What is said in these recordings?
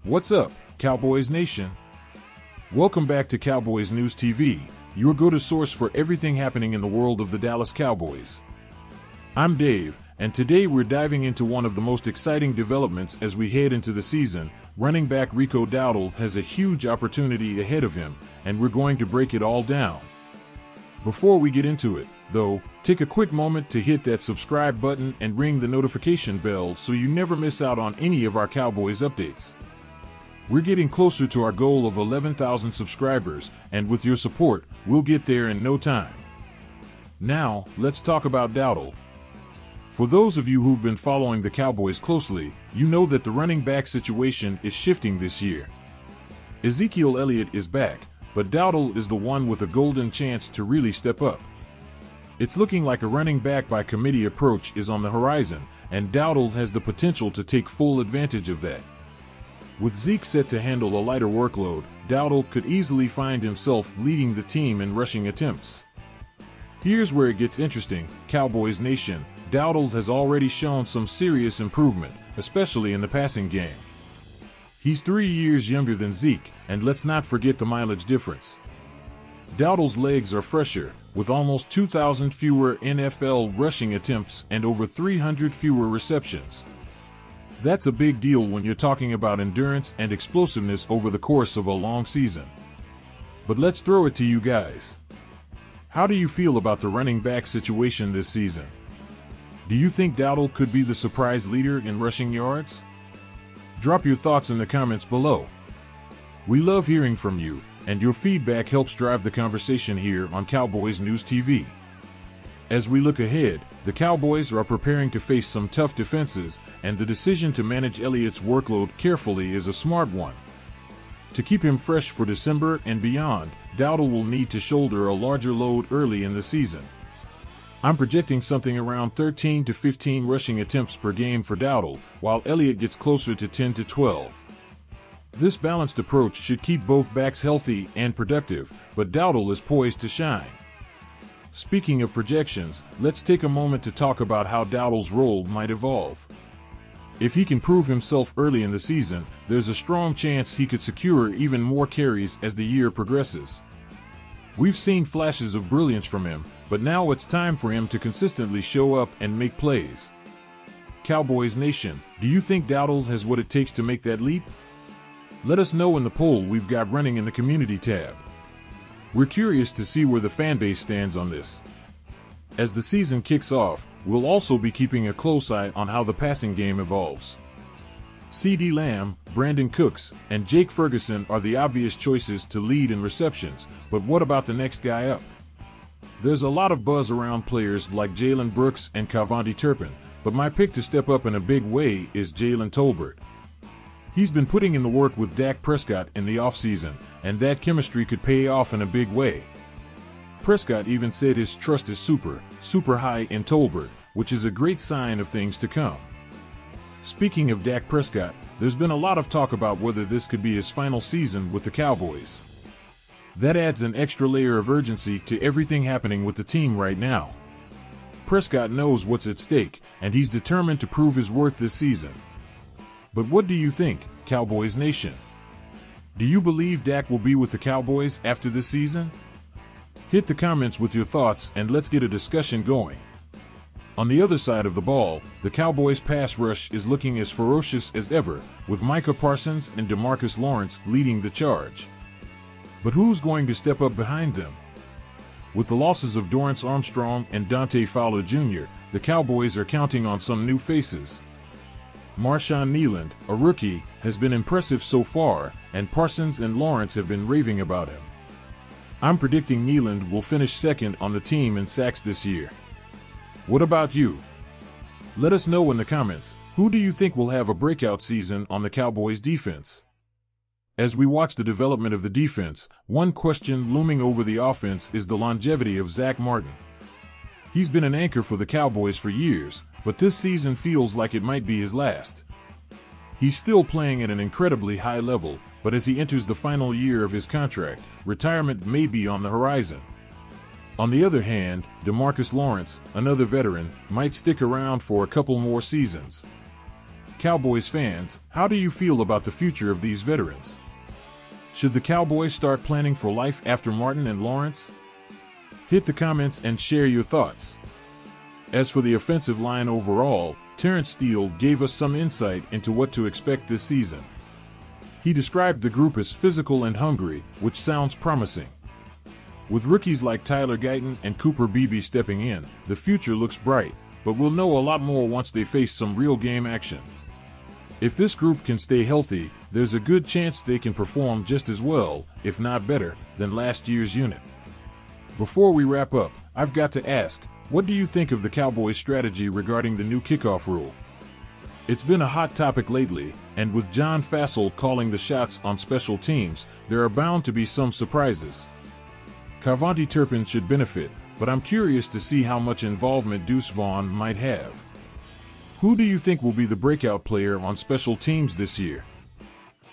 What's up, Cowboys Nation? Welcome back to Cowboys News TV, your go-to source for everything happening in the world of the Dallas Cowboys. I'm Dave, and today we're diving into one of the most exciting developments as we head into the season. Running back Rico Dowle has a huge opportunity ahead of him, and we're going to break it all down. Before we get into it, though, take a quick moment to hit that subscribe button and ring the notification bell so you never miss out on any of our Cowboys updates. We're getting closer to our goal of 11,000 subscribers, and with your support, we'll get there in no time. Now, let's talk about Dowle. For those of you who've been following the Cowboys closely, you know that the running back situation is shifting this year. Ezekiel Elliott is back, but Dowle is the one with a golden chance to really step up. It's looking like a running back by committee approach is on the horizon, and Dowle has the potential to take full advantage of that. With Zeke set to handle a lighter workload, Dowle could easily find himself leading the team in rushing attempts. Here's where it gets interesting, Cowboys Nation. Dowle has already shown some serious improvement, especially in the passing game. He's 3 years younger than Zeke, and let's not forget the mileage difference. Dowdle's legs are fresher, with almost 2,000 fewer NFL rushing attempts and over 300 fewer receptions. That's a big deal when you're talking about endurance and explosiveness over the course of a long season. But let's throw it to you guys. How do you feel about the running back situation this season? Do you think Dowle could be the surprise leader in rushing yards? Drop your thoughts in the comments below. We love hearing from you, and your feedback helps drive the conversation here on Cowboys News TV. As we look ahead, the Cowboys are preparing to face some tough defenses, and the decision to manage Elliott's workload carefully is a smart one. To keep him fresh for December and beyond, Dowle will need to shoulder a larger load early in the season. I'm projecting something around 13 to 15 rushing attempts per game for Dowle, while Elliott gets closer to 10 to 12. This balanced approach should keep both backs healthy and productive, but Dowle is poised to shine. Speaking of projections, let's take a moment to talk about how Dowle's role might evolve. If he can prove himself early in the season, there's a strong chance he could secure even more carries as the year progresses. We've seen flashes of brilliance from him, but now it's time for him to consistently show up and make plays. Cowboys Nation, do you think Dowle has what it takes to make that leap? Let us know in the poll we've got running in the community tab. We're curious to see where the fanbase stands on this. As the season kicks off, we'll also be keeping a close eye on how the passing game evolves. CeeDee Lamb, Brandon Cooks, and Jake Ferguson are the obvious choices to lead in receptions, but what about the next guy up? There's a lot of buzz around players like Jalen Brooks and COWBOYS Turpin, but my pick to step up in a big way is Jaylen Tolbert. He's been putting in the work with Dak Prescott in the offseason, and that chemistry could pay off in a big way. Prescott even said his trust is super high in Tolbert, which is a great sign of things to come. Speaking of Dak Prescott, there's been a lot of talk about whether this could be his final season with the Cowboys. That adds an extra layer of urgency to everything happening with the team right now. Prescott knows what's at stake, and he's determined to prove his worth this season. But what do you think, Cowboys Nation? Do you believe Dak will be with the Cowboys after this season? Hit the comments with your thoughts and let's get a discussion going. On the other side of the ball, the Cowboys' pass rush is looking as ferocious as ever, with Micah Parsons and DeMarcus Lawrence leading the charge. But who's going to step up behind them? With the losses of Dorrance Armstrong and Dante Fowler Jr., the Cowboys are counting on some new faces. Marshawn Kneeland, a rookie, has been impressive so far, and Parsons and Lawrence have been raving about him. I'm predicting Kneeland will finish second on the team in sacks this year. What about you? Let us know in the comments, who do you think will have a breakout season on the Cowboys defense? As we watch the development of the defense, one question looming over the offense is the longevity of Zach Martin. He's been an anchor for the Cowboys for years, but this season feels like it might be his last. He's still playing at an incredibly high level, but as he enters the final year of his contract, retirement may be on the horizon. On the other hand, DeMarcus Lawrence, another veteran, might stick around for a couple more seasons. Cowboys fans, how do you feel about the future of these veterans? Should the Cowboys start planning for life after Martin and Lawrence? Hit the comments and share your thoughts. As for the offensive line overall, Terrence Steele gave us some insight into what to expect this season. He described the group as physical and hungry, which sounds promising. With rookies like Tyler Guyton and Cooper Beebe stepping in, the future looks bright, but we'll know a lot more once they face some real game action. If this group can stay healthy, there's a good chance they can perform just as well, if not better, than last year's unit. Before we wrap up, I've got to ask, what do you think of the Cowboys' strategy regarding the new kickoff rule? It's been a hot topic lately, and with John Fassel calling the shots on special teams, there are bound to be some surprises. Cavante Turpin should benefit, but I'm curious to see how much involvement Deuce Vaughn might have. Who do you think will be the breakout player on special teams this year?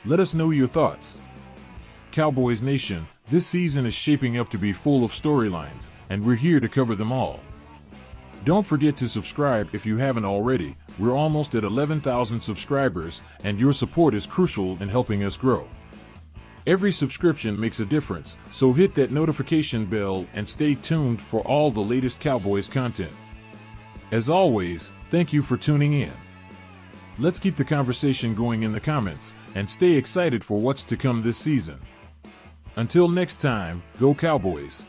Let us know your thoughts. Cowboys Nation, this season is shaping up to be full of storylines, and we're here to cover them all. Don't forget to subscribe if you haven't already. We're almost at 11,000 subscribers, and your support is crucial in helping us grow. Every subscription makes a difference, so hit that notification bell and stay tuned for all the latest Cowboys content. As always, thank you for tuning in. Let's keep the conversation going in the comments, and stay excited for what's to come this season. Until next time, go Cowboys!